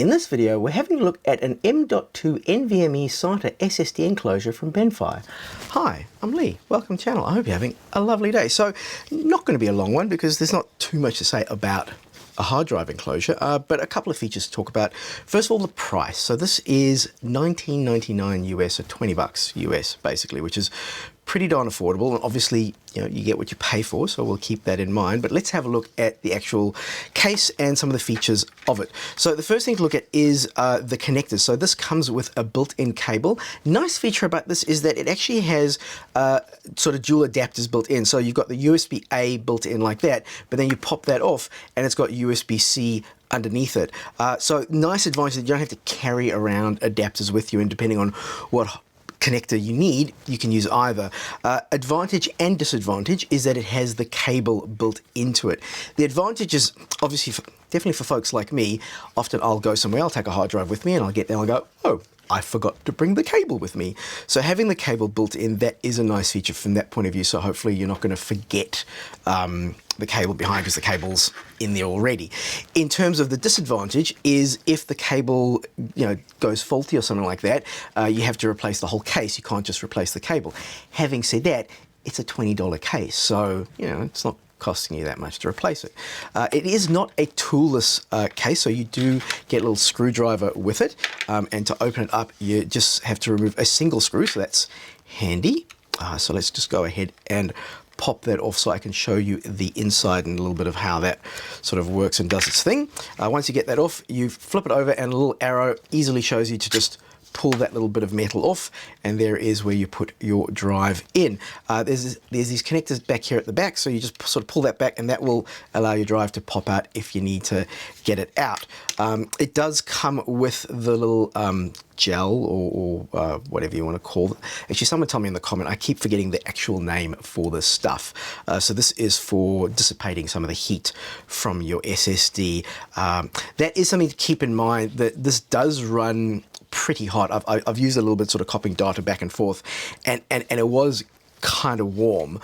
In this video, we're having a look at an M.2 NVMe SATA SSD enclosure from Benfire. Hi, I'm Lee. Welcome to the channel. I hope you're having a lovely day. So, not going to be a long one because there's not too much to say about a hard drive enclosure, but a couple of features to talk about. First of all, the price. So this is $19.99 US, or 20 bucks US, basically, which is pretty darn affordable, and obviously, you know, you get what you pay for, so we'll keep that in mind. But let's have a look at the actual case and some of the features of it. So the first thing to look at is the connectors. So this comes with a built-in cable. Nice feature about this is that it actually has sort of dual adapters built in. So you've got the USB-A built in like that, but then you pop that off and it's got USB-C underneath it. So nice advantage that you don't have to carry around adapters with you, and depending on what connector you need, you can use either. Advantage and disadvantage is that it has the cable built into it. The advantage is obviously definitely for folks like me. Often I'll go somewhere, I'll take a hard drive with me, and I'll get there and I'll go, oh, I forgot to bring the cable with me. So having the cable built in, that is a nice feature from that point of view. So hopefully you're not going to forget the cable behind, because the cable's in there already. In terms of the disadvantage is if the cable, you know, goes faulty or something like that, you have to replace the whole case. You can't just replace the cable. Having said that, it's a $20 case, so you know it's not costing you that much to replace it. It is not a toolless case, so you do get a little screwdriver with it, and to open it up you just have to remove a single screw, so that's handy. So let's just go ahead and pop that off so I can show you the inside and a little bit of how that sort of works and does its thing. Once you get that off, you flip it over and a little arrow easily shows you to just pull that little bit of metal off, and there is where you put your drive in. There's these connectors back here at the back, so you just sort of pull that back and that will allow your drive to pop out if you need to get it out. It does come with the little gel or whatever you want to call it. Actually, someone told me in the comment, I keep forgetting the actual name for this stuff. So this is for dissipating some of the heat from your SSD. That is something to keep in mind, that this does run pretty hot. I've used a little bit, sort of copying data back and forth, and it was kind of warm,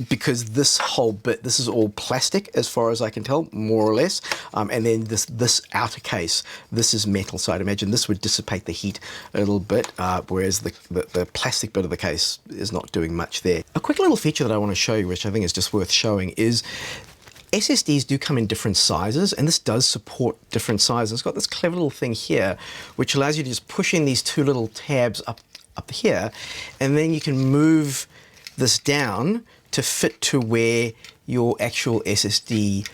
because this whole bit, this is all plastic as far as I can tell, more or less, and then this outer case, this is metal, so I'd imagine this would dissipate the heat a little bit, whereas the plastic bit of the case is not doing much there. A quick little feature that I want to show you, which I think is just worth showing, is SSDs do come in different sizes, and this does support different sizes. It's got this clever little thing here, which allows you to just push in these two little tabs up here, and then you can move this down to fit to where your actual SSD,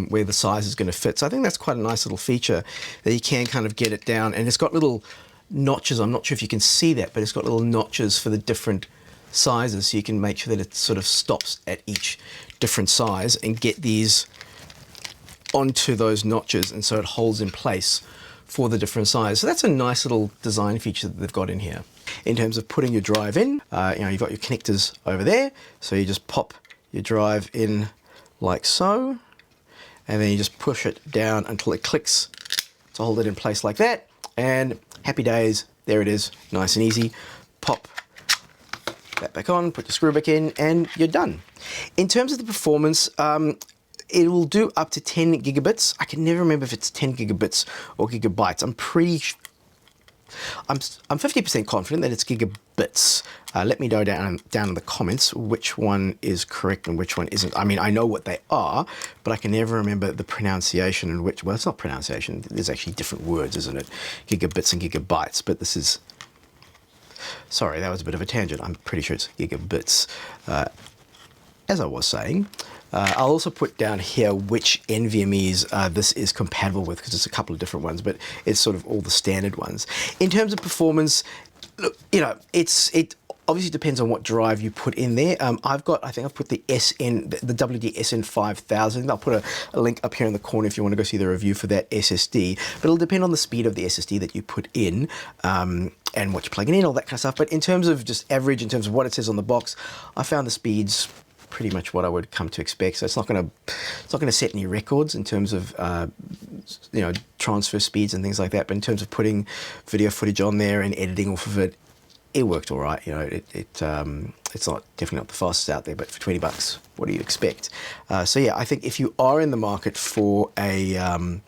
where the size is going to fit. So I think that's quite a nice little feature, that you can kind of get it down, and it's got little notches. I'm not sure if you can see that, but it's got little notches for the different sizes, so you can make sure that it sort of stops at each different size and get these onto those notches, and so it holds in place for the different size. So that's a nice little design feature that they've got in here. In terms of putting your drive in, you know, you've got your connectors over there, so you just pop your drive in like so, and then you just push it down until it clicks to hold it in place like that, and happy days, there it is, nice and easy. Pop that back on, put your screw back in, and you're done. In terms of the performance, it will do up to 10 gigabits. I can never remember if it's 10 gigabits or gigabytes. I'm 50% confident that it's gigabits. Let me know down in the comments which one is correct and which one isn't. I mean, I know what they are, but I can never remember the pronunciation and which, well, it's not pronunciation. There's actually different words, isn't it? Gigabits and gigabytes, but this is, sorry, that was a bit of a tangent. I'm pretty sure it's gigabits. As I was saying, I'll also put down here which NVMEs this is compatible with, because it's a couple of different ones, but it's sort of all the standard ones. In terms of performance, look, you know, it obviously depends on what drive you put in there. I think I've put the WD SN5000. I'll put a link up here in the corner if you want to go see the review for that SSD. But it'll depend on the speed of the SSD that you put in, and what you're plugging in, all that kind of stuff. But in terms of just average, in terms of what it says on the box, I found the speeds pretty much what I would come to expect. So it's not going to set any records in terms of you know, transfer speeds and things like that. But in terms of putting video footage on there and editing off of it, it worked all right. You know, it's not definitely not the fastest out there, but for 20 bucks, what do you expect? So yeah, I think if you are in the market for a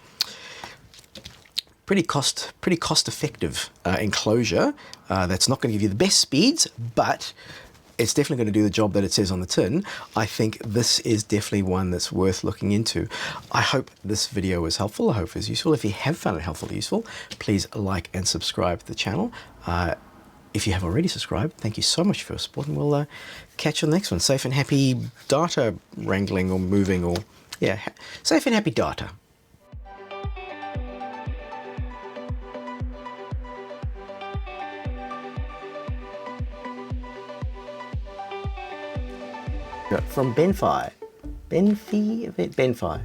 pretty cost effective enclosure. That's not going to give you the best speeds, but it's definitely going to do the job that it says on the tin. I think this is definitely one that's worth looking into. I hope this video was helpful. I hope it was useful. If you have found it helpful or useful, please like and subscribe to the channel. If you have already subscribed, thank you so much for your support, and we'll catch you on the next one. Safe and happy data wrangling or moving, or yeah, safe and happy data. From Benfi. Benfi.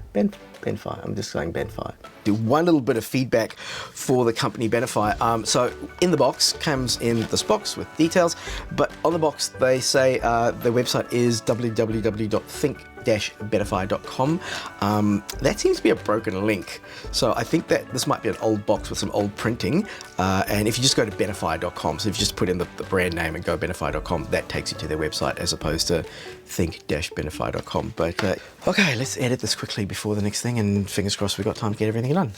I'm just saying Benfi. Do one little bit of feedback for the company Benfi. So in the box comes in this box with details, but on the box they say their website is www.think-benify.com. That seems to be a broken link, so I think that this might be an old box with some old printing. And if you just go to benify.com, so if you just put in the brand name and go benify.com, that takes you to their website as opposed to think-benify.com. But okay, let's edit this quickly before the next thing, and fingers crossed we've got time to get everything done.